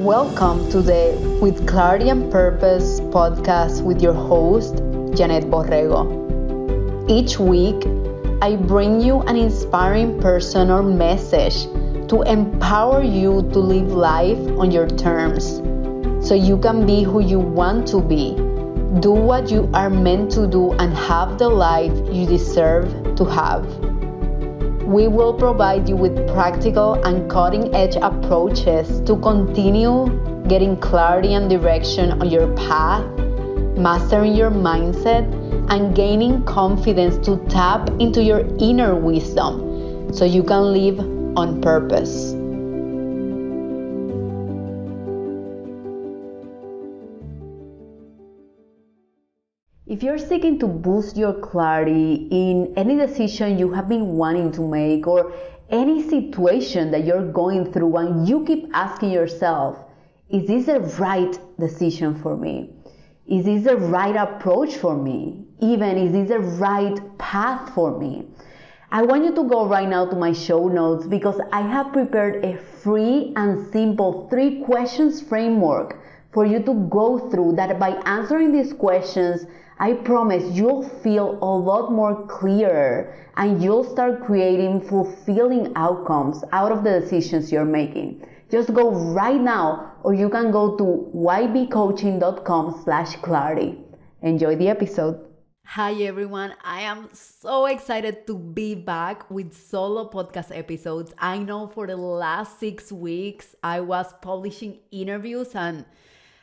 Welcome to the With Clarity and Purpose podcast with your host, Janet Borrego. Each week, I bring you an inspiring person or message to empower you to live life on your terms so you can be who you want to be, do what you are meant to do, and have the life you deserve to have. We will provide you with practical and cutting-edge approaches to continue getting clarity and direction on your path, mastering your mindset, and gaining confidence to tap into your inner wisdom so you can live on purpose. If you're seeking to boost your clarity in any decision you have been wanting to make or any situation that you're going through and you keep asking yourself, is this the right decision for me? Is this the right approach for me? Even, is this the right path for me? I want you to go right now to my show notes because I have prepared a free and simple 3 questions framework for you to go through that by answering these questions, I promise you'll feel a lot more clearer and you'll start creating fulfilling outcomes out of the decisions you're making. Just go right now, or you can go to ybcoaching.com/clarity. Enjoy the episode. Hi everyone, I am so excited to be back with solo podcast episodes. I know for the last 6 weeks I was publishing interviews, and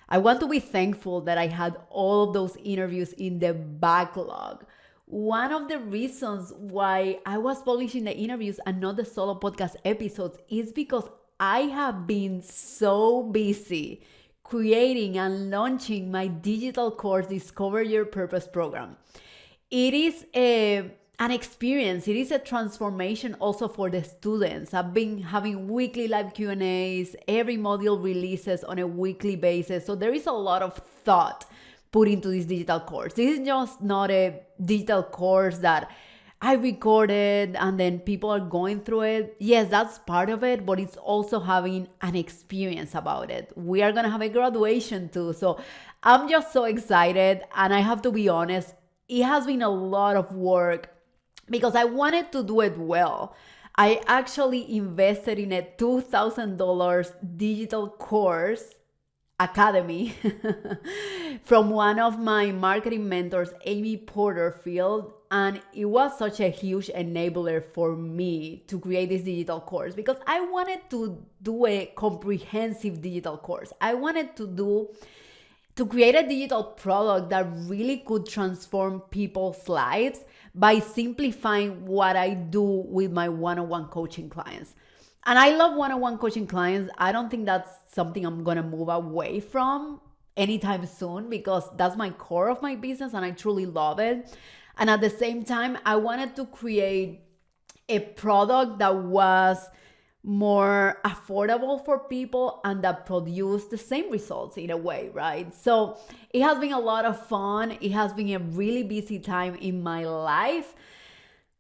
I want to be thankful that I had all of those interviews in the backlog. One of the reasons why I was publishing the interviews and not the solo podcast episodes is because I have been so busy creating and launching my digital course, Discover Your Purpose program. It is an experience. It is a transformation also for the students. I've been having weekly live Q&As. Every module releases on a weekly basis. So there is a lot of thought put into this digital course. This is just not a digital course that I recorded and then people are going through it. Yes, that's part of it, but it's also having an experience about it. We are going to have a graduation too. So I'm just so excited. And I have to be honest, it has been a lot of work because I wanted to do it well. I actually invested in a $2,000 digital course academy from one of my marketing mentors, Amy Porterfield. And it was such a huge enabler for me to create this digital course because I wanted to do a comprehensive digital course. I wanted to create a digital product that really could transform people's lives by simplifying what I do with my one-on-one coaching clients. And I love one-on-one coaching clients. I don't think that's something I'm going to move away from anytime soon because that's my core of my business and I truly love it. And at the same time, I wanted to create a product that was more affordable for people and that produced the same results in a way, right? So it has been a lot of fun. It has been a really busy time in my life.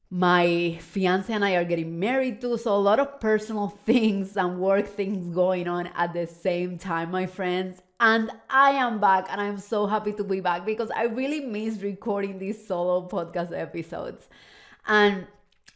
My fiance and I are getting married too, so a lot of personal things and work things going on at the same time, my friends. And I am back and I'm so happy to be back because I really miss recording these solo podcast episodes. And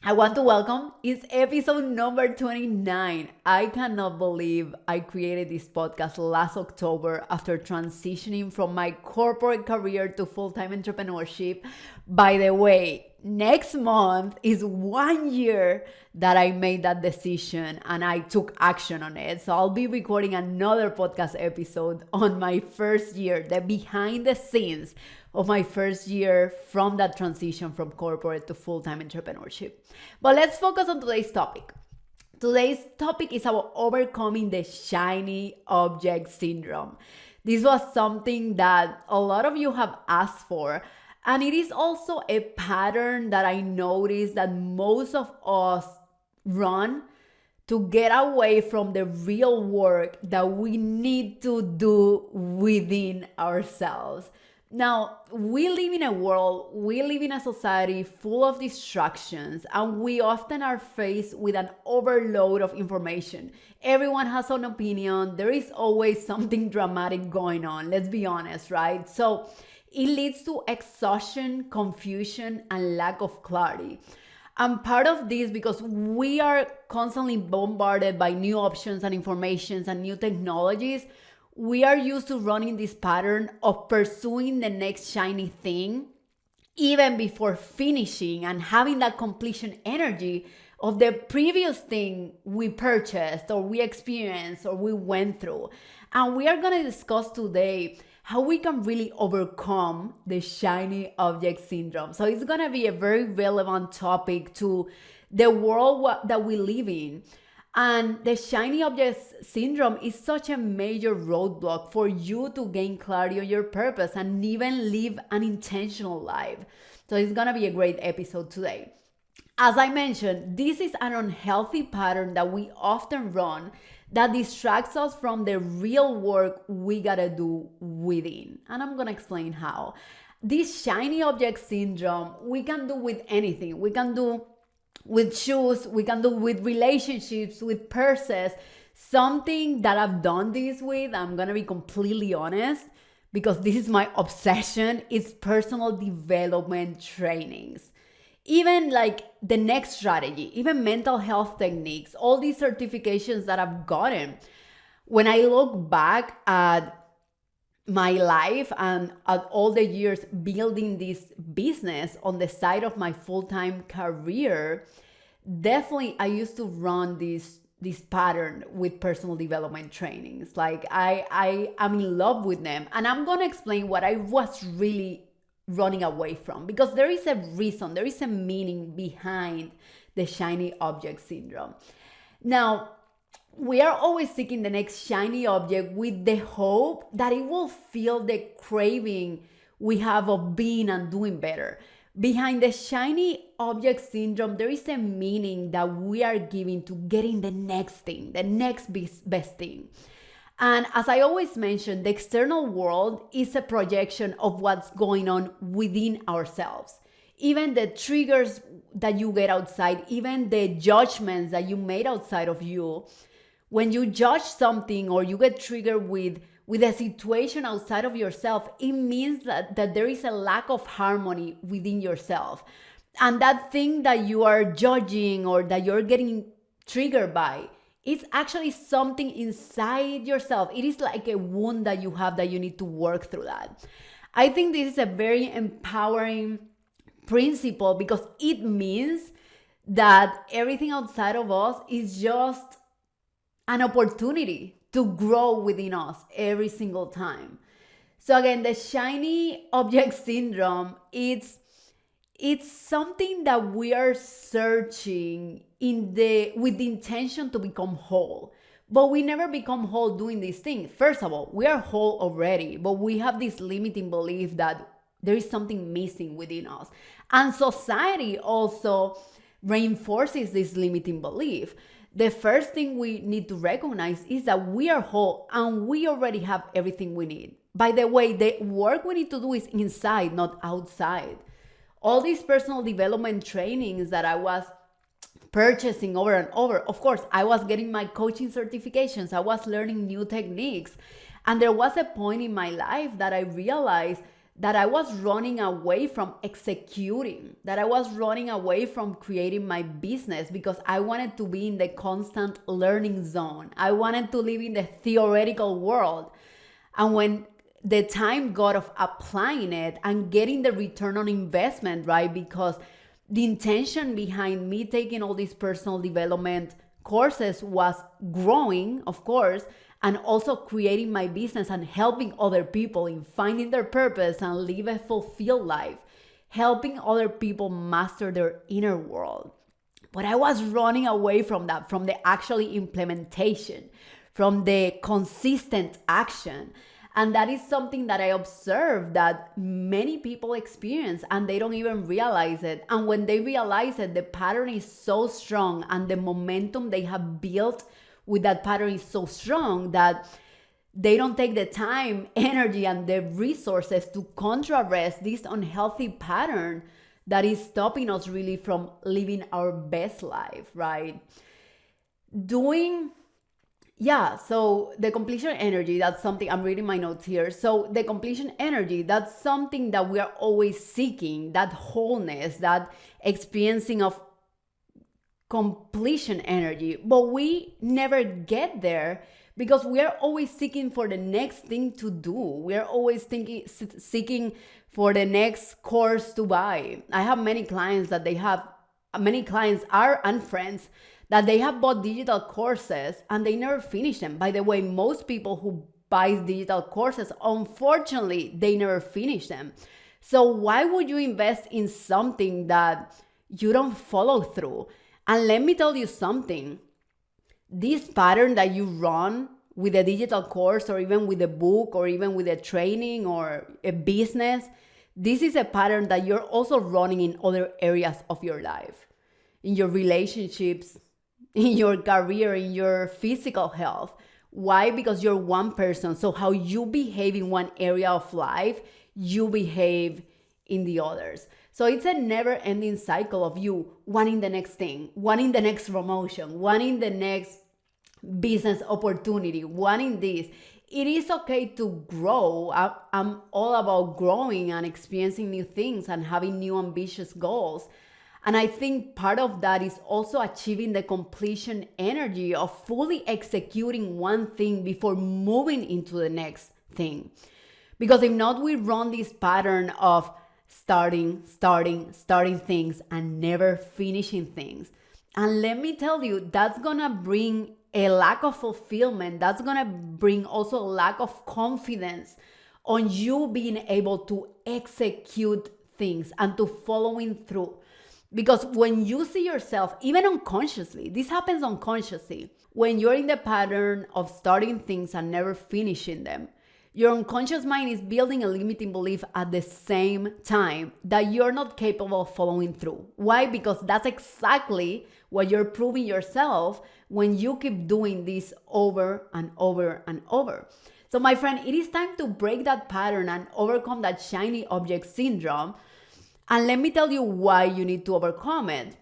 I want to welcome, it's episode number 29. I cannot believe I created this podcast last October after transitioning from my corporate career to full-time entrepreneurship. By the way, next month is 1 year that I made that decision and I took action on it. So I'll be recording another podcast episode on my first year, the behind the scenes of my first year from that transition from corporate to full-time entrepreneurship. But let's focus on today's topic. Today's topic is about overcoming the shiny object syndrome. This was something that a lot of you have asked for. And it is also a pattern that I noticed that most of us run to get away from the real work that we need to do within ourselves. Now, we live in a world, we live in a society full of distractions, and we often are faced with an overload of information. Everyone has an opinion. There is always something dramatic going on. Let's be honest, right? So it leads to exhaustion, confusion, and lack of clarity. And part of this because we are constantly bombarded by new options and informations and new technologies. We are used to running this pattern of pursuing the next shiny thing even before finishing and having that completion energy of the previous thing we purchased or we experienced or we went through. And we are going to discuss today how we can really overcome the shiny object syndrome. So it's going to be a very relevant topic to the world that we live in. And the shiny object syndrome is such a major roadblock for you to gain clarity on your purpose and even live an intentional life. So it's gonna be a great episode today. As I mentioned, this is an unhealthy pattern that we often run that distracts us from the real work we gotta do within. And I'm gonna explain how. This shiny object syndrome, we can do with anything. We can do with shoes, we can do with relationships, with purses. Something that I've done this with, I'm gonna be completely honest, because this is my obsession, is personal development trainings. Even like the next strategy, even mental health techniques, all these certifications that I've gotten. When I look back at my life and at all the years building this business on the side of my full-time career, definitely I used to run this pattern with personal development trainings. Like I am in love with them, and I'm gonna explain what I was really running away from, because there is a reason, there is a meaning behind the shiny object syndrome. Now, we are always seeking the next shiny object with the hope that it will fill the craving we have of being and doing better. Behind the shiny object syndrome, there is a meaning that we are giving to getting the next thing, the next best thing. And as I always mention, the external world is a projection of what's going on within ourselves. Even the triggers that you get outside, even the judgments that you made outside of you, when you judge something or you get triggered with a situation outside of yourself, it means that there is a lack of harmony within yourself. And that thing that you are judging or that you're getting triggered by, it's actually something inside yourself. It is like a wound that you have that you need to work through that. I think this is a very empowering principle because it means that everything outside of us is just an opportunity to grow within us every single time. So again, the shiny object syndrome, it's something that we are searching with the intention to become whole. But we never become whole doing these things. First of all, we are whole already, but we have this limiting belief that there is something missing within us. And society also reinforces this limiting belief. The first thing we need to recognize is that we are whole and we already have everything we need. By the way, the work we need to do is inside, not outside. All these personal development trainings that I was purchasing over and over, of course, I was getting my coaching certifications, I was learning new techniques. And there was a point in my life that I realized that I was running away from executing, that I was running away from creating my business because I wanted to be in the constant learning zone. I wanted to live in the theoretical world. And when the time got of applying it and getting the return on investment, right? Because the intention behind me taking all these personal development courses was growing, of course, and also creating my business and helping other people in finding their purpose and live a fulfilled life, helping other people master their inner world. But I was running away from that, from the actually implementation, from the consistent action. And that is something that I observed that many people experience and they don't even realize it. And when they realize it, the pattern is so strong and the momentum they have built with that pattern is so strong that they don't take the time, energy, and the resources to contrast this unhealthy pattern that is stopping us really from living our best life, right? So the completion energy, that's something, I'm reading my notes here. So the completion energy, that's something that we are always seeking, that wholeness, that experiencing of completion energy. But we never get there because we are always seeking for the next thing to do. We are always seeking for the next course to buy. I have many clients and friends that they have bought digital courses and they never finish them. By the way, most people who buy digital courses, unfortunately, they never finish them. So why would you invest in something that you don't follow through? And let me tell you something. This pattern that you run with a digital course or even with a book or even with a training or a business, this is a pattern that you're also running in other areas of your life, in your relationships, in your career, in your physical health. Why? Because you're one person. So how you behave in one area of life, you behave in the others. So it's a never-ending cycle of you wanting the next thing, wanting the next promotion, wanting the next business opportunity, wanting this. It is okay to grow. I'm all about growing and experiencing new things and having new ambitious goals. And I think part of that is also achieving the completion energy of fully executing one thing before moving into the next thing. Because if not, we run this pattern of starting things and never finishing things. And let me tell you, that's gonna bring a lack of fulfillment. That's gonna bring also a lack of confidence on you being able to execute things and to following through. Because when you see yourself, even unconsciously, this happens unconsciously, when you're in the pattern of starting things and never finishing them, your unconscious mind is building a limiting belief at the same time that you're not capable of following through. Why? Because that's exactly what you're proving yourself when you keep doing this over and over and over. So my friend, it is time to break that pattern and overcome that shiny object syndrome. And let me tell you why you need to overcome it.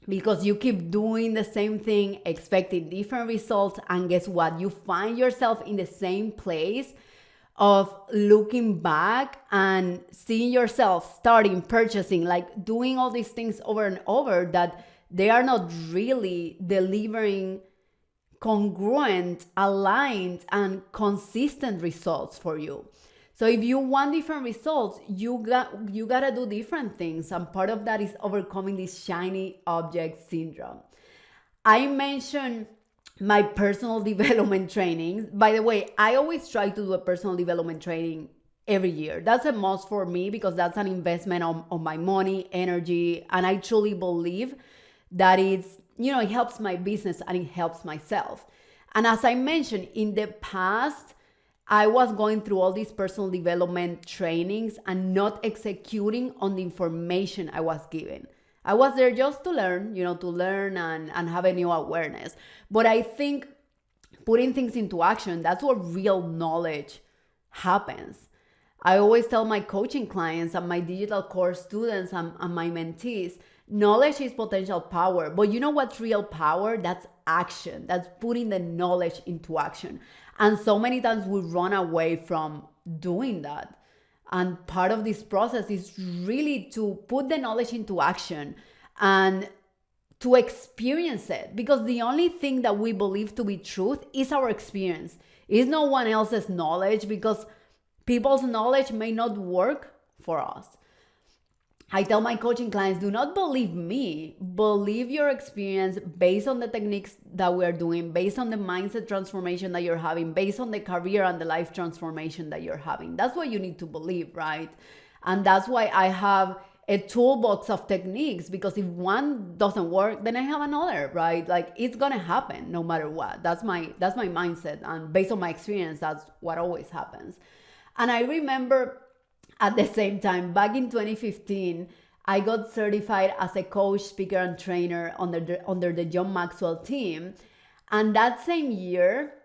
Because you keep doing the same thing, expecting different results, and guess what? You find yourself in the same place of looking back and seeing yourself starting, purchasing, like doing all these things over and over that they are not really delivering congruent, aligned, and consistent results for you. So if you want different results, you gotta do different things. And part of that is overcoming this shiny object syndrome. I mentioned my personal development trainings. By the way, I always try to do a personal development training every year. That's a must for me because that's an investment on my money, energy, and I truly believe that it helps my business and it helps myself. And as I mentioned, in the past, I was going through all these personal development trainings and not executing on the information I was given. I was there just to learn, and have a new awareness. But I think putting things into action, that's what real knowledge happens. I always tell my coaching clients and my digital course students and my mentees, knowledge is potential power. But you know what's real power? That's action. That's putting the knowledge into action. And so many times we run away from doing that. And part of this process is really to put the knowledge into action and to experience it. Because the only thing that we believe to be truth is our experience. It's no one else's knowledge, because people's knowledge may not work for us. I tell my coaching clients, do not believe me. Believe your experience based on the techniques that we're doing, based on the mindset transformation that you're having, based on the career and the life transformation that you're having. That's what you need to believe, right? And that's why I have a toolbox of techniques, because if one doesn't work, then I have another, right? Like, it's gonna happen no matter what. That's my mindset. And based on my experience, that's what always happens. And I remember at the same time, back in 2015, I got certified as a coach, speaker, and trainer under the John Maxwell team. And that same year,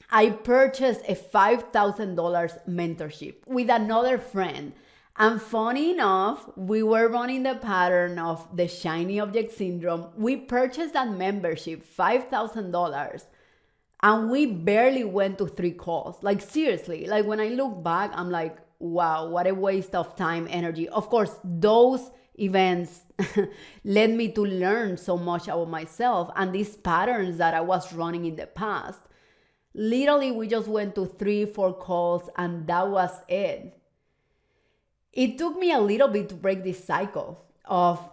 I purchased a $5,000 mentorship with another friend. And funny enough, we were running the pattern of the shiny object syndrome. We purchased that membership, $5,000, and we barely went to 3 calls. Like seriously, like when I look back, I'm like, wow, what a waste of time, energy. Of course, those events led me to learn so much about myself and these patterns that I was running in the past. Literally, we just went to 3, 4 calls and that was it. It took me a little bit to break this cycle of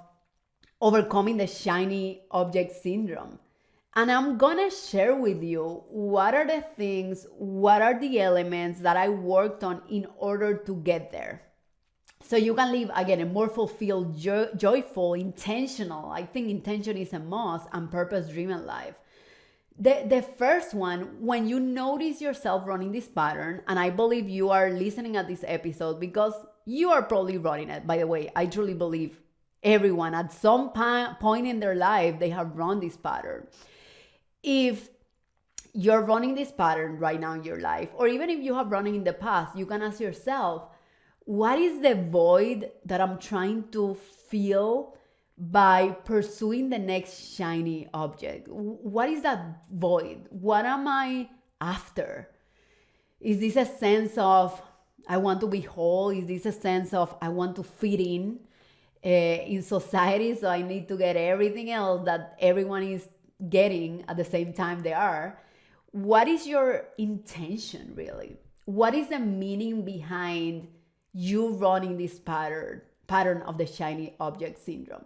overcoming the shiny object syndrome. And I'm gonna share with you what are the things, what are the elements that I worked on in order to get there. So you can live, again, a more fulfilled, joyful, intentional, I think intention is a must, and purpose-driven life. The first one, when you notice yourself running this pattern, and I believe you are listening at this episode because you are probably running it. By the way, I truly believe everyone at some point in their life, they have run this pattern. If you're running this pattern right now in your life, or even if you have run it in the past, you can ask yourself, what is the void that I'm trying to fill by pursuing the next shiny object? What is that void? What am I after? Is this a sense of I want to be whole? Is this a sense of I want to fit in society, so I need to get everything else that everyone is getting at the same time they are? What is your intention really? What is the meaning behind you running this pattern of the shiny object syndrome?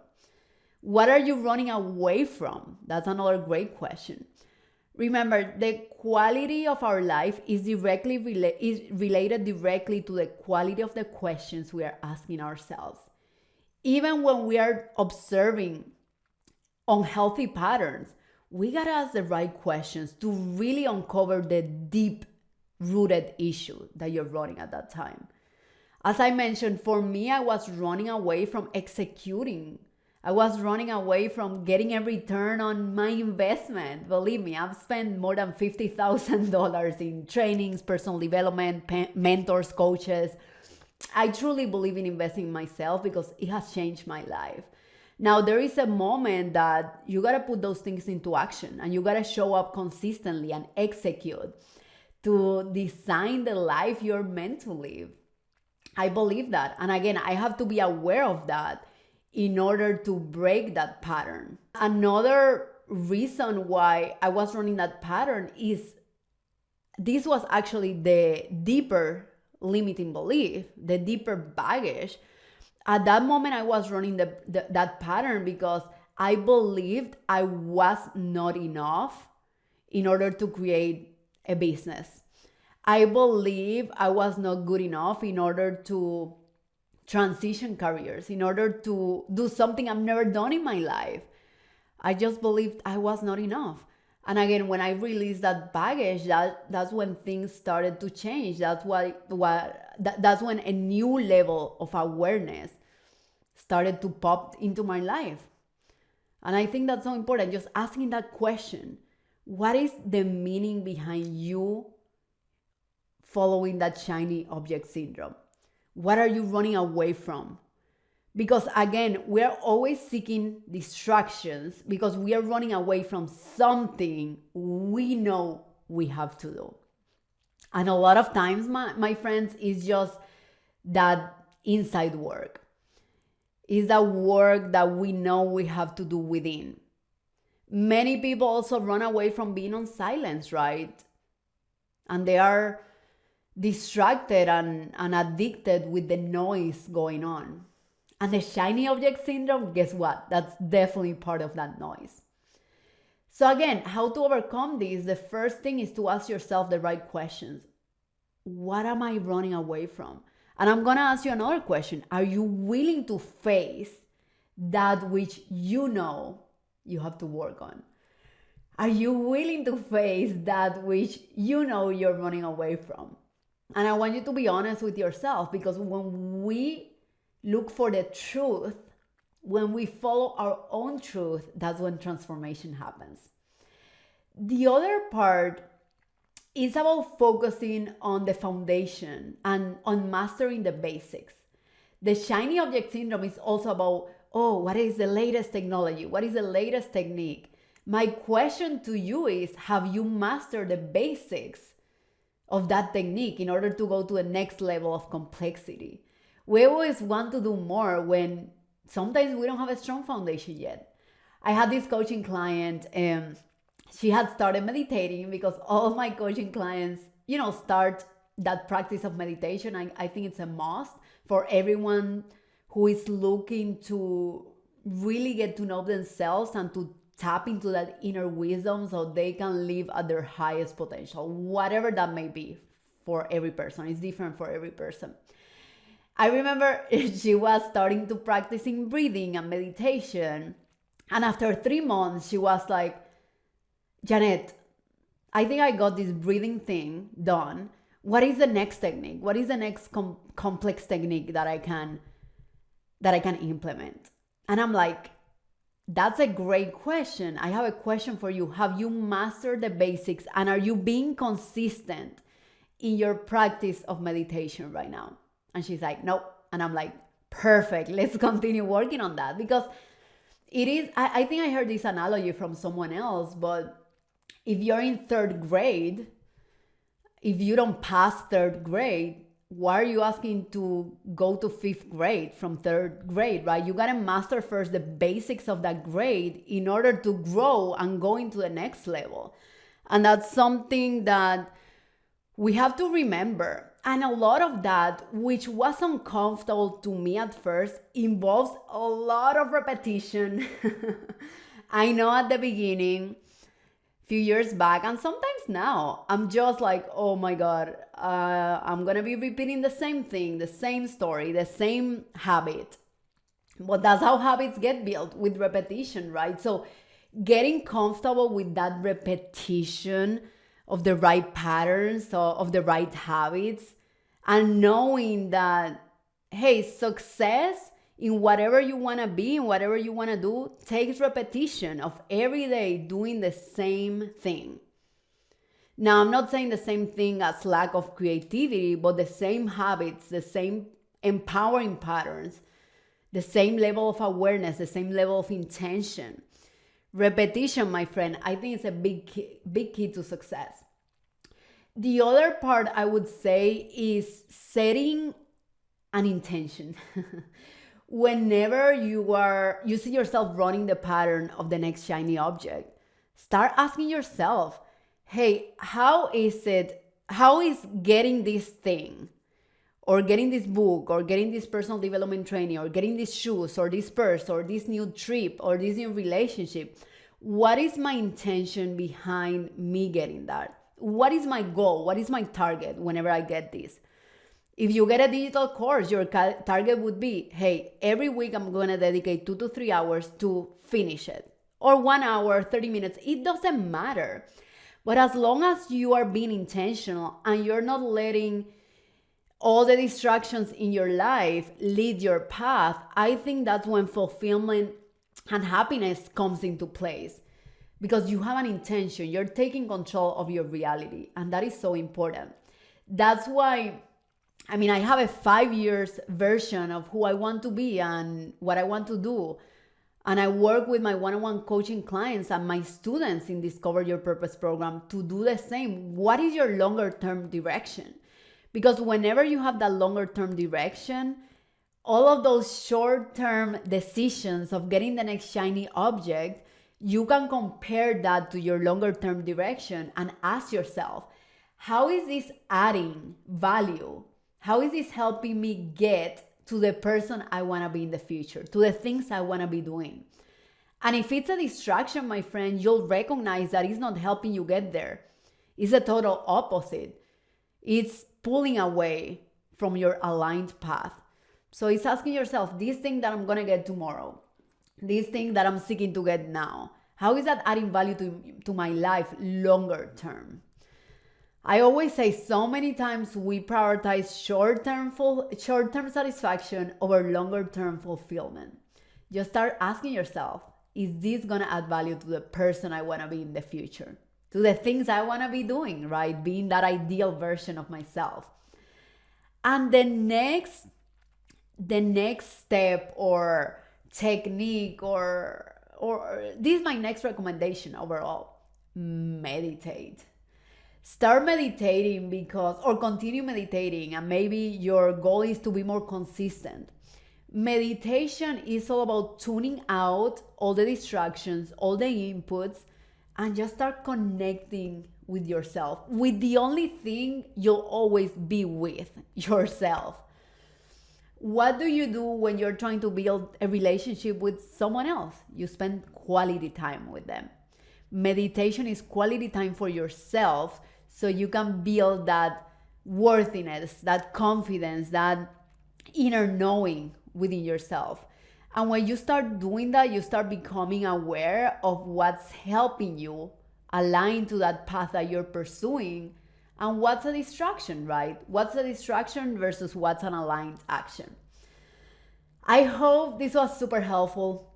What are you running away from? That's another great question. Remember, the quality of our life is related directly to the quality of the questions we are asking ourselves. Even when we are observing unhealthy patterns, we gotta ask the right questions to really uncover the deep-rooted issue that you're running at that time. As I mentioned, for me, I was running away from executing. I was running away from getting a return on my investment. Believe me, I've spent more than $50,000 in trainings, personal development, mentors, coaches. I truly believe in investing in myself because it has changed my life. Now, there is a moment that you got to put those things into action and you got to show up consistently and execute to design the life you're meant to live. I believe that. And again, I have to be aware of that in order to break that pattern. Another reason why I was running that pattern is this was actually the deeper limiting belief, the deeper baggage. At that moment, I was running that pattern because I believed I was not enough in order to create a business. I believe I was not good enough in order to transition careers, in order to do something I've never done in my life. I just believed I was not enough. And again, when I released that baggage, that's when things started to change. That's when a new level of awareness started to pop into my life. And I think that's so important, just asking that question. What is the meaning behind you following that shiny object syndrome? What are you running away from? Because again, we're always seeking distractions because we are running away from something we know we have to do. And a lot of times, my friends, is just that inside work. Is that work that we know we have to do within. Many people also run away from being on silence, right? And they are distracted and addicted with the noise going on. And the shiny object syndrome, guess what? That's definitely part of that noise. So again, how to overcome this? The first thing is to ask yourself the right questions. What am I running away from? And I'm going to ask you another question. Are you willing to face that which you know you have to work on? Are you willing to face that which you know you're running away from? And I want you to be honest with yourself, because when we look for the truth, when we follow our own truth, that's when transformation happens. The other part It's about focusing on the foundation and on mastering the basics. The shiny object syndrome is also about, oh, what is the latest technology? What is the latest technique? My question to you is, have you mastered the basics of that technique in order to go to the next level of complexity? We always want to do more when sometimes we don't have a strong foundation yet. I had this coaching client and she had started meditating because all of my coaching clients, start that practice of meditation. I think it's a must for everyone who is looking to really get to know themselves and to tap into that inner wisdom so they can live at their highest potential, whatever that may be for every person. It's different for every person. I remember she was starting to practicing breathing and meditation. And after 3 months, she was like, Janet, I think I got this breathing thing done. What is the next technique? What is the next complex technique that I can implement? And I'm like, that's a great question. I have a question for you. Have you mastered the basics and are you being consistent in your practice of meditation right now? And she's like, nope. And I'm like, perfect. Let's continue working on that, because it is, I think I heard this analogy from someone else, but if you're in 3rd grade, if you don't pass 3rd grade, why are you asking to go to 5th grade from 3rd grade, right? You got to master first the basics of that grade in order to grow and go into the next level. And that's something that we have to remember. And a lot of that, which was uncomfortable to me at first, involves a lot of repetition. I know at the beginning, few years back, and sometimes now, I'm just like, oh my God, I'm gonna be repeating the same thing, the same story, the same habit. But that's how habits get built, with repetition, right? So getting comfortable with that repetition of the right patterns, of the right habits, and knowing that, hey, success in whatever you want to be, in whatever you want to do, takes repetition of every day doing the same thing. Now, I'm not saying the same thing as lack of creativity, but the same habits, the same empowering patterns, the same level of awareness, the same level of intention. Repetition, my friend, I think it's a big key to success. The other part I would say is setting an intention. Whenever you see yourself running the pattern of the next shiny object, start asking yourself, hey, how is getting this thing, or getting this book, or getting this personal development training, or getting these shoes, or this purse, or this new trip, or this new relationship, what is my intention behind me getting that? What is my goal? What is my target whenever I get this? If you get a digital course, your target would be, hey, every week I'm going to dedicate 2 to 3 hours to finish it. Or 1 hour, 30 minutes. It doesn't matter. But as long as you are being intentional and you're not letting all the distractions in your life lead your path, I think that's when fulfillment and happiness comes into place. Because you have an intention. You're taking control of your reality. And that is so important. That's why, I have a 5 years version of who I want to be and what I want to do. And I work with my one-on-one coaching clients and my students in Discover Your Purpose program to do the same. What is your longer-term direction? Because whenever you have that longer-term direction, all of those short-term decisions of getting the next shiny object, you can compare that to your longer-term direction and ask yourself, how is this adding value? How is this helping me get to the person I want to be in the future, to the things I want to be doing? And if it's a distraction, my friend, you'll recognize that it's not helping you get there. It's the total opposite. It's pulling away from your aligned path. So it's asking yourself, this thing that I'm going to get tomorrow, this thing that I'm seeking to get now, how is that adding value to my life longer term? I always say so many times we prioritize short-term satisfaction over longer-term fulfillment. Just start asking yourself, is this going to add value to the person I want to be in the future? to the things I want to be doing, right? Being that ideal version of myself. And the next step or technique or this is my next recommendation overall: meditate. Start meditating or continue meditating, and maybe your goal is to be more consistent. Meditation is all about tuning out all the distractions, all the inputs, and just start connecting with yourself, with the only thing you'll always be with: yourself. What do you do when you're trying to build a relationship with someone else? You spend quality time with them. Meditation is quality time for yourself, so you can build that worthiness, that confidence, that inner knowing within yourself. And when you start doing that, you start becoming aware of what's helping you align to that path that you're pursuing, and what's a distraction, right? What's a distraction versus what's an aligned action. I hope this was super helpful.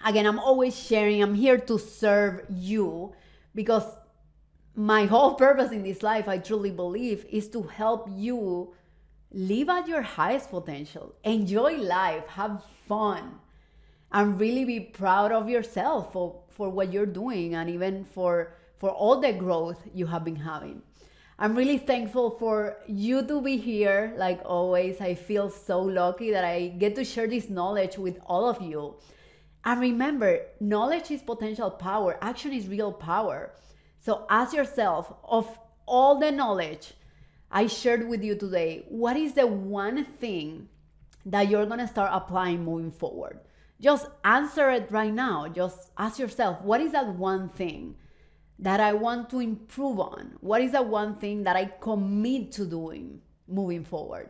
Again, I'm always sharing. I'm here to serve you, because my whole purpose in this life, I truly believe, is to help you live at your highest potential, enjoy life, have fun, and really be proud of yourself for what you're doing, and even for all the growth you have been having. I'm really thankful for you to be here. Like always, I feel so lucky that I get to share this knowledge with all of you. And remember, knowledge is potential power. Action is real power. So ask yourself, of all the knowledge I shared with you today, what is the one thing that you're going to start applying moving forward? Just answer it right now. Just ask yourself, what is that one thing that I want to improve on? What is that one thing that I commit to doing moving forward?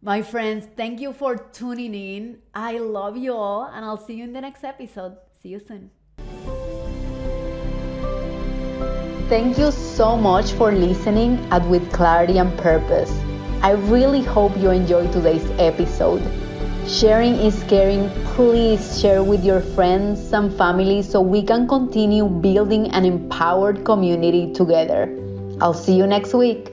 My friends, thank you for tuning in. I love you all, and I'll see you in the next episode. See you soon. Thank you so much for listening at With Clarity and Purpose. I really hope you enjoyed today's episode. Sharing is caring. Please share with your friends and family so we can continue building an empowered community together. I'll see you next week.